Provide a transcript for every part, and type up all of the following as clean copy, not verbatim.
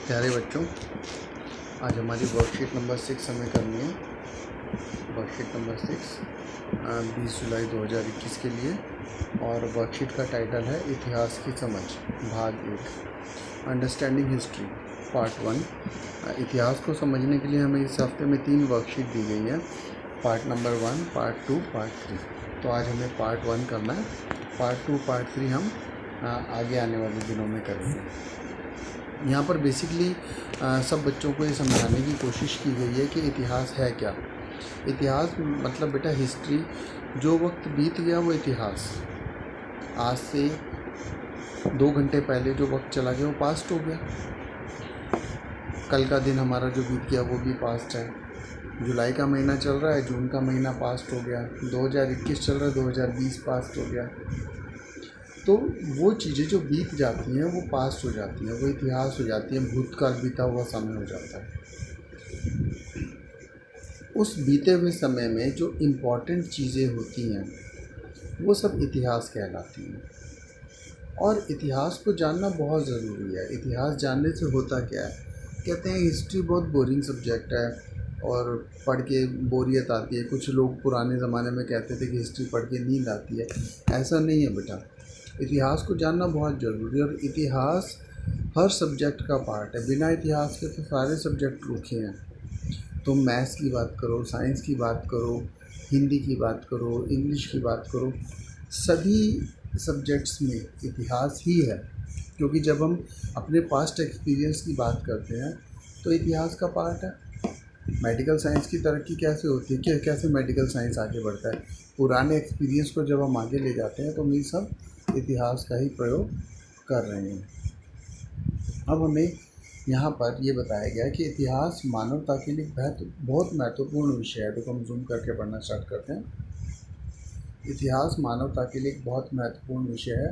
प्यारे बच्चों, आज हमारी वर्कशीट नंबर 6 हमें करनी है। वर्कशीट नंबर 6 20 जुलाई 2021 के लिए, और वर्कशीट का टाइटल है इतिहास की समझ भाग 1, अंडरस्टैंडिंग हिस्ट्री पार्ट 1। इतिहास को समझने के लिए हमें इस हफ्ते में 3 वर्कशीट दी गई हैं, पार्ट नंबर 1, पार्ट 2, पार्ट 3। तो आज हमें पार्ट 1 करना है। पार्ट 2, पार्ट 3 हम आगे आने वाले दिनों में करेंगे। यहाँ पर बेसिकली सब बच्चों को ये समझाने की कोशिश की गई है कि इतिहास है क्या। इतिहास मतलब बेटा हिस्ट्री, जो वक्त बीत गया वो इतिहास। आज से 2 घंटे पहले जो वक्त चला गया वो पास्ट हो गया। कल का दिन हमारा जो बीत गया वो भी पास्ट है। जुलाई का महीना चल रहा है, जून का महीना पास्ट हो गया। 2021 चल रहा है, 2020 पास्ट हो गया। तो वो चीज़ें जो बीत जाती हैं वो पास्ट हो जाती हैं, वो इतिहास हो जाती हैं, भूतकाल बीता हुआ समय हो जाता है। उस बीते हुए समय में जो इम्पॉर्टेंट चीज़ें होती हैं वो सब इतिहास कहलाती हैं। और इतिहास को जानना बहुत ज़रूरी है। इतिहास जानने से होता क्या है, कहते हैं हिस्ट्री बहुत बोरिंग सब्जेक्ट है और पढ़ के बोरियत आती है। कुछ लोग पुराने ज़माने में कहते थे कि हिस्ट्री पढ़ के नींद आती है। ऐसा नहीं है बेटा, इतिहास को जानना बहुत ज़रूरी है। और इतिहास हर सब्जेक्ट का पार्ट है। बिना इतिहास के तो सारे सब्जेक्ट रूखे हैं। तुम मैथ्स की बात करो, साइंस की बात करो, हिंदी की बात करो, इंग्लिश की बात करो, सभी सब्जेक्ट्स में इतिहास ही है। क्योंकि जब हम अपने पास्ट एक्सपीरियंस की बात करते हैं तो इतिहास का पार्ट है। मेडिकल साइंस की तरक्की कैसे होती है, कैसे मेडिकल साइंस आगे बढ़ता है, पुराने एक्सपीरियंस को जब हम आगे ले जाते हैं तो हम ये सब इतिहास का ही प्रयोग कर रहे हैं। अब हमें यहाँ पर ये बताया गया कि इतिहास मानवता के लिए बहुत महत्वपूर्ण विषय है। देखो हम जूम करके पढ़ना स्टार्ट करते हैं। इतिहास मानवता के लिए एक बहुत महत्वपूर्ण विषय है।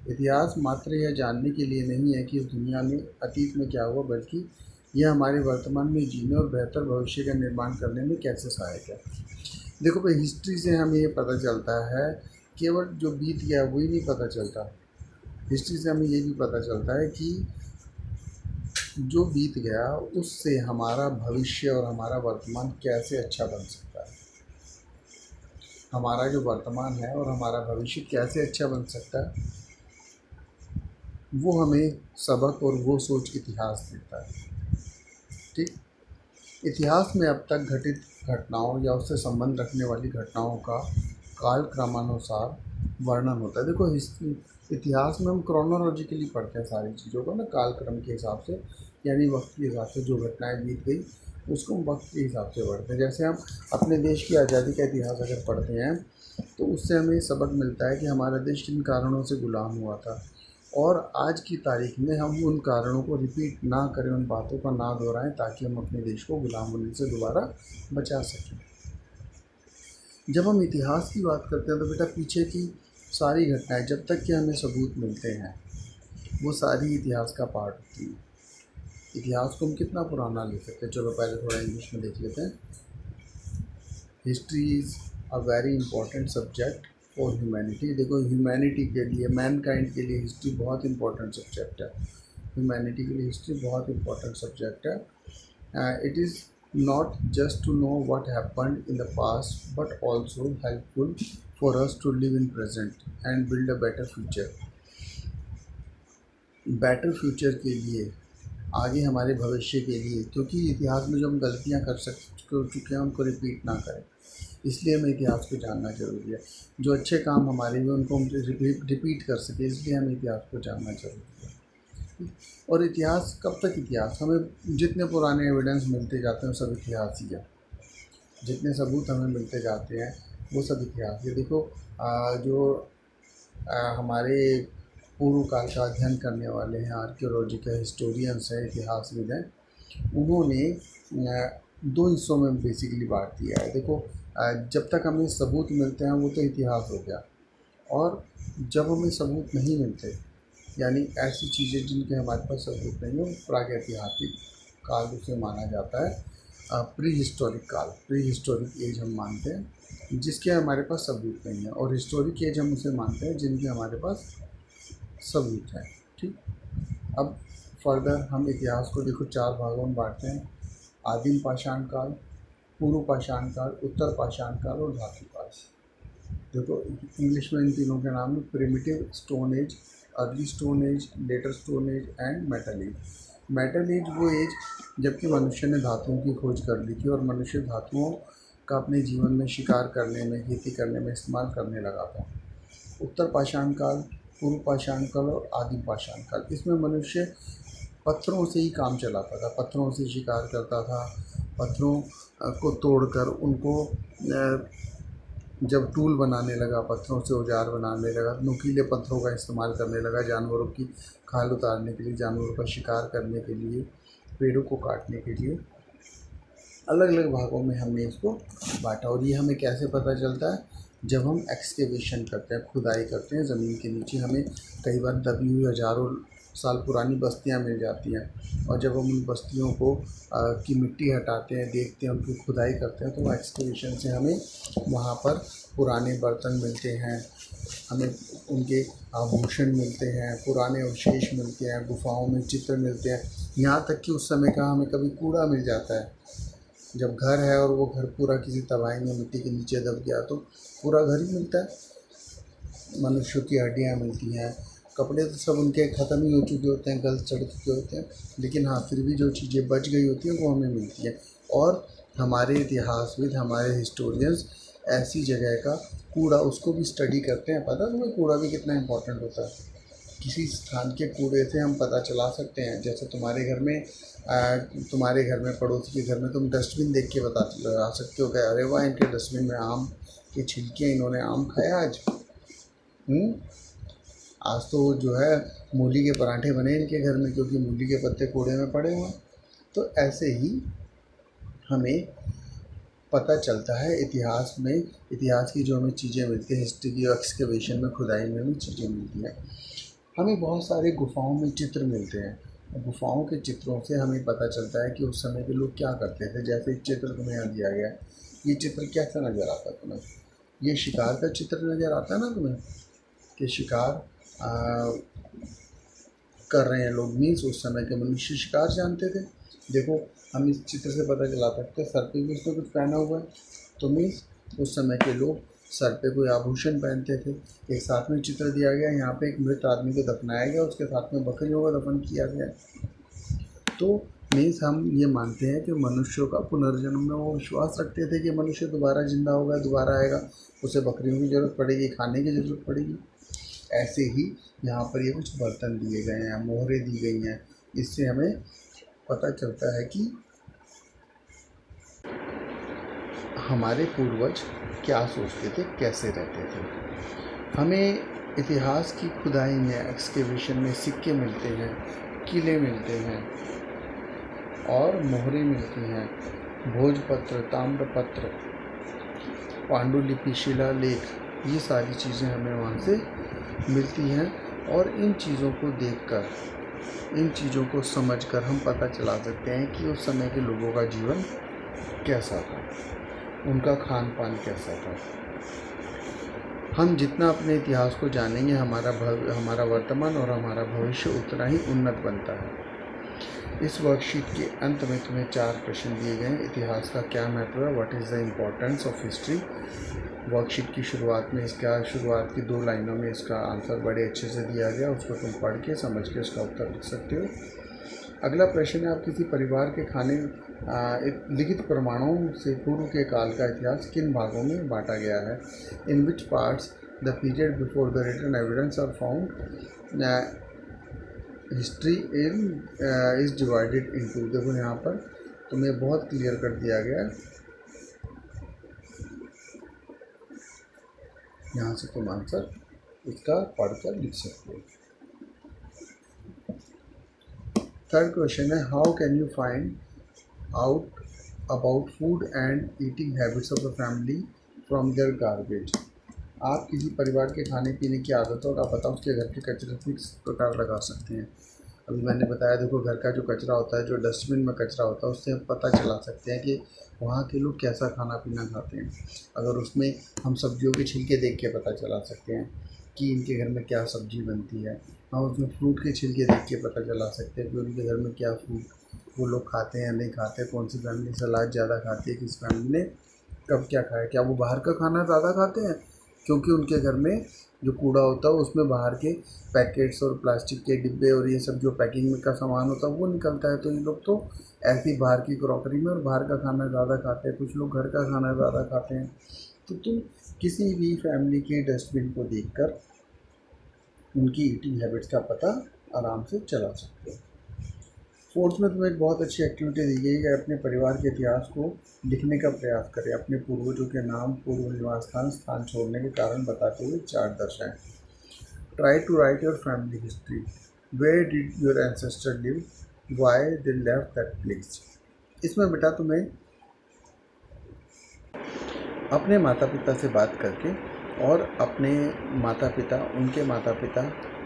इतिहास मात्र यह जानने के लिए नहीं है कि इस दुनिया में अतीत में क्या हुआ, बल्कि यह हमारे वर्तमान में जीने और बेहतर भविष्य का निर्माण करने में कैसे सहायक है। देखो भाई, हिस्ट्री से हमें ये पता चलता है, केवल जो बीत गया वही नहीं पता चलता। हिस्ट्री से हमें ये भी पता चलता है कि जो बीत गया उससे हमारा भविष्य और हमारा वर्तमान कैसे अच्छा बन सकता है। हमारा जो वर्तमान है और हमारा भविष्य कैसे अच्छा बन सकता है, वो हमें सबक और वो सोच इतिहास देता है। ठीक, इतिहास में अब तक घटित घटनाओं या उससे संबंध रखने वाली घटनाओं का काल क्रमानुसार वर्णन होता है। देखो इतिहास में हम क्रोनोलॉजिकली पढ़ते हैं सारी चीज़ों को ना, काल क्रम के हिसाब से, यानी वक्त के हिसाब से। जो घटनाएं बीत गई उसको हम वक्त के हिसाब से पढ़ते हैं। जैसे हम अपने देश की आज़ादी का इतिहास अगर पढ़ते हैं तो उससे हमें सबक मिलता है कि हमारा देश किन कारणों से गुलाम हुआ था, और आज की तारीख में हम उन कारणों को रिपीट ना करें, उन बातों का ना दोहराएं, ताकि हम अपने देश को गुलाम होने से दोबारा बचा सकें। जब हम इतिहास की बात करते हैं तो बेटा पीछे की सारी घटनाएं जब तक कि हमें सबूत मिलते हैं वो सारी इतिहास का पार्ट होती है। इतिहास को हम कितना पुराना ले सकते हैं, चलो पहले थोड़ा इंग्लिश में देख लेते हैं। History is a very important subject for humanity. देखो ह्यूमैनिटी के लिए, मैनकाइंड के लिए हिस्ट्री बहुत इंपॉर्टेंट सब्जेक्ट है। ह्यूमैनिटी के लिए हिस्ट्री बहुत इंपॉर्टेंट सब्जेक्ट है। It is not just to know what happened in the past but also helpful for us to live in present and build a better future। Better future के लिए, आगे हमारे भविष्य के लिए, क्योंकि इतिहास में जो हम गलतियां कर चुके हैं उनको रिपीट ना करें, इसलिए हमें इतिहास को जानना जरूरी है। जो अच्छे काम हमारे हुए उनको हम रिपीट कर सके, इसलिए हमें इतिहास को जानना जरूरी है। और इतिहास कब तक इतिहास, हमें जितने पुराने एविडेंस मिलते जाते हैं वो सब इतिहास ही है। जितने सबूत हमें मिलते जाते हैं वो सब इतिहास है। देखो जो हमारे पूर्व काल का अध्ययन करने वाले हैं, आर्कियोलॉजी के हिस्टोरियंस हैं, इतिहासविद हैं, उन्होंने 2 हिस्सों में बेसिकली बांट दिया है। देखो जब तक हमें सबूत मिलते हैं वो तो इतिहास हो गया, और जब हमें सबूत नहीं मिलते, यानी ऐसी चीज़ें जिनके हमारे पास सबूत नहीं है, प्रागैतिहासिक काल उसे माना जाता है। प्री हिस्टोरिक काल, प्री हिस्टोरिक एज हम मानते हैं जिसके हमारे पास सबूत नहीं है, और हिस्टोरिक एज हम उसे मानते हैं जिनके हमारे पास सबूत है। ठीक, अब फर्दर हम इतिहास को देखो 4 भागों में बांटते हैं। आदिम पाषाण काल, पूर्व पाषाण काल, उत्तर पाषाण काल और धातु काल। देखो इंग्लिश में इन तीनों के नाम है primitive stone age, early stone age, later stone age and metal age. Metal age वो एज जबकि मनुष्य ने धातुओं की खोज कर ली थी और मनुष्य धातुओं का अपने जीवन में शिकार करने में, खेती करने में इस्तेमाल करने लगा था। उत्तर पाषाण काल, पूर्व पाषाण काल और आदिम पाषाण काल, इसमें मनुष्य पत्थरों से ही काम चलाता था, पत्थरों से शिकार करता था, पत्थरों को तोड़कर उनको जब टूल बनाने लगा, पत्थरों से औजार बनाने लगा, नुकीले पत्थरों का इस्तेमाल करने लगा जानवरों की खाल उतारने के लिए, जानवरों का शिकार करने के लिए, पेड़ों को काटने के लिए। अलग अलग भागों में हमने इसको बांटा और ये हमें कैसे पता चलता है, जब हम एक्सकेवेशन करते हैं, खुदाई करते हैं ज़मीन के नीचे, हमें कई बार दबी हुई हज़ारों साल पुरानी बस्तियां मिल जाती हैं और जब हम उन बस्तियों को की मिट्टी हटाते हैं, देखते हैं, उनकी खुदाई करते हैं, तो वो एक्सकेवेशन से हमें वहाँ पर पुराने बर्तन मिलते हैं, हमें उनके आभूषण मिलते हैं, पुराने अवशेष मिलते हैं, गुफाओं में चित्र मिलते हैं, यहाँ तक कि उस समय का हमें कभी कूड़ा मिल जाता है। जब घर है और वो घर पूरा किसी तबाही में मिट्टी के नीचे दब गया तो पूरा घर ही मिलता है। मनुष्यों की हड्डियाँ मिलती हैं, कपड़े तो सब उनके ख़त्म ही हो चुके होते हैं, गल चढ़ चुके होते हैं, लेकिन हाँ फिर भी जो चीज़ें बच गई होती हैं वो हमें मिलती हैं। और हमारे इतिहासविद, हमारे हिस्टोरियंस ऐसी जगह का कूड़ा उसको भी स्टडी करते हैं। पता तुम्हें कूड़ा भी कितना इम्पोर्टेंट होता है? किसी स्थान के कूड़े से हम पता चला सकते हैं। जैसे तुम्हारे घर में पड़ोसी के घर में तुम डस्टबिन देख के बता लगा सकते हो कि अरे वाह, इनके डस्टबिन में आम के छिलके, इन्होंने आम खाया आज। आज तो जो है मूली के पराठे बने इनके घर में, क्योंकि मूली के पत्ते कूड़े में पड़े हुए हैं। तो ऐसे ही हमें पता चलता है इतिहास में, इतिहास की जो हमें चीज़ें मिलती हैं, हिस्ट्री की एक्सकेवेशन में, खुदाई में भी चीज़ें मिलती हैं। हमें बहुत सारे गुफाओं में चित्र मिलते हैं। गुफाओं के चित्रों से हमें पता चलता है कि उस समय के लोग क्या करते थे। जैसे एक चित्र तुम्हें यहाँ दिया गया है, ये चित्र कैसा नज़र आता है तुम्हें? ये शिकार का चित्र नज़र आता है ना तुम्हें, कि शिकार कर रहे हैं लोग। मीन्स उस समय के मनुष्य शिकार जानते थे। देखो हम इस चित्र से पता चला सकते हैं सर पे भी उसने कुछ पहना हुआ है, तो मीन्स उस समय के लोग सर पे कोई आभूषण पहनते थे। एक साथ में चित्र दिया गया, यहाँ पे एक मृत आदमी को दफनाया गया, उसके साथ में बकरियों का दफन किया गया। तो मीन्स हम ये मानते हैं कि मनुष्यों का पुनर्जन्म में वो विश्वास रखते थे कि मनुष्य दोबारा जिंदा होगा, दोबारा आएगा, उसे बकरियों की ज़रूरत पड़ेगी, खाने की ज़रूरत पड़ेगी। ऐसे ही यहाँ पर ये कुछ बर्तन दिए गए हैं, मोहरें दी गई हैं। इससे हमें पता चलता है कि हमारे पूर्वज क्या सोचते थे, कैसे रहते थे। हमें इतिहास की खुदाई में, एक्सकेवेशन में सिक्के मिलते हैं, किले मिलते हैं और मोहरें मिलती हैं, भोजपत्र, ताम्रपत्र, पांडुलिपि, शिलालेख, ये सारी चीज़ें हमें वहाँ से मिलती हैं। और इन चीज़ों को देखकर, इन चीज़ों को समझकर हम पता चला सकते हैं कि उस समय के लोगों का जीवन कैसा था, उनका खान पान कैसा था। हम जितना अपने इतिहास को जानेंगे, हमारा वर्तमान और हमारा भविष्य उतना ही उन्नत बनता है। इस वर्कशीट के अंत में तुम्हें 4 प्रश्न दिए गए हैं। इतिहास का क्या महत्व है, what is the importance of history. Worksheet की शुरुआत की 2 लाइनों में इसका आंसर बड़े अच्छे से दिया गया, उसको तुम पढ़ के समझ के उसका उत्तर लिख सकते हो। अगला प्रश्न है, आप किसी परिवार के खाने लिखित प्रमाणों से पूर्व के काल का इतिहास किन भागों में बांटा गया है। In which parts the period before the written evidence are found history is divided into. देखो यहाँ पर तुम्हें बहुत क्लियर कर दिया गया है, यहाँ से तुम आंसर इसका पढ़कर लिख सकते हो। थर्ड क्वेश्चन है, how can you find out about food and eating habits of the family from their garbage. आप किसी परिवार के खाने पीने की आदतों का पता उसके घर के कचरे से किस प्रकार लगा सकते हैं। अभी मैंने बताया, देखो घर का जो कचरा होता है, जो डस्टबिन में कचरा होता है, उससे हम पता चला सकते हैं कि वहाँ के लोग कैसा खाना पीना खाते हैं। अगर उसमें हम सब्जियों के छिलके देख के पता चला सकते हैं कि इनके घर में क्या सब्जी बनती है, हम उसमें फ्रूट के छिलके देख के पता चला सकते हैं कि उनके घर में क्या फ्रूट वो लोग खाते हैं या नहीं खाते, कौन सी फैमिली सलाद ज़्यादा खाती है, किस फैमिली ने कब क्या खाया, क्या वो बाहर का खाना ज़्यादा खाते हैं क्योंकि उनके घर में जो कूड़ा होता है उसमें बाहर के पैकेट्स और प्लास्टिक के डिब्बे और ये सब जो पैकिंग में का सामान होता है वो निकलता है। तो ये लोग तो ऐसी बाहर की क्रॉकरी में और बाहर का खाना ज़्यादा खाते हैं, कुछ लोग घर का खाना ज़्यादा खाते हैं। तो तुम किसी भी फैमिली के डस्टबिन को देखकर उनकी ईटिंग हैबिट्स का पता आराम से चला सकते हो। फोर्थ में तुम्हें एक बहुत अच्छी एक्टिविटी दी गई है, अपने परिवार के इतिहास को लिखने का प्रयास करें। अपने पूर्वजों के नाम, पूर्व निवास स्थान, स्थान छोड़ने के कारण बताते हुए चार्ट दर्शाएं। Try to write your family history. Where did your ancestor live, why they left that place. इसमें बेटा तुम्हें अपने माता पिता से बात करके और अपने माता पिता, उनके माता पिता,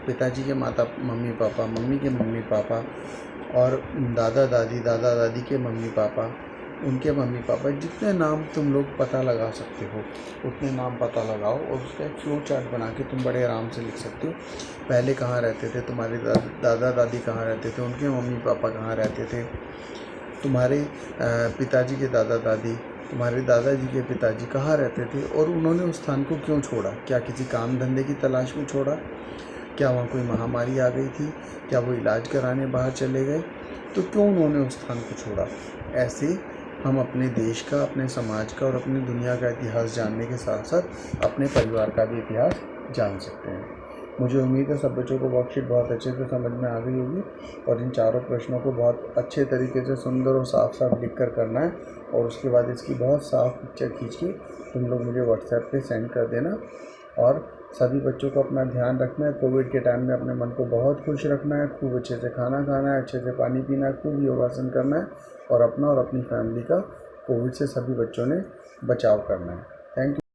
पिताजी के माता मम्मी पापा, मम्मी के मम्मी पापा और दादा दादी, दादा दादी के मम्मी पापा, उनके मम्मी पापा, जितने नाम तुम लोग पता लगा सकते हो उतने नाम पता लगाओ और उसका एक फ्लो चार्ट बना के तुम बड़े आराम से लिख सकते हो। पहले कहाँ रहते थे तुम्हारे दादा दादी, कहाँ रहते थे उनके मम्मी पापा, कहाँ रहते थे तुम्हारे पिताजी के दादा दादी, तुम्हारे दादाजी के पिताजी कहाँ रहते थे और उन्होंने उस स्थान को क्यों छोड़ा। क्या किसी काम धंधे की तलाश में छोड़ा, क्या वहाँ कोई महामारी आ गई थी, क्या वो इलाज कराने बाहर चले गए, तो क्यों उन्होंने उस स्थान को छोड़ा। ऐसे हम अपने देश का, अपने समाज का और अपनी दुनिया का इतिहास जानने के साथ साथ अपने परिवार का भी इतिहास जान सकते हैं। मुझे उम्मीद है सब बच्चों को वर्कशीट बहुत अच्छे से समझ में आ गई होगी और इन चारों प्रश्नों को बहुत अच्छे तरीके से सुंदर और साफ साफ लिख कर करना है और उसके बाद इसकी बहुत साफ पिक्चर खींच के तुम लोग मुझे व्हाट्सएप पे सेंड कर देना। और सभी बच्चों को अपना ध्यान रखना है। कोविड के टाइम में अपने मन को बहुत खुश रखना है, खूब अच्छे से खाना खाना है, अच्छे से पानी पीना है, खूब योगासन करना है और अपना और अपनी फैमिली का कोविड से सभी बच्चों ने बचाव करना है। Thank you.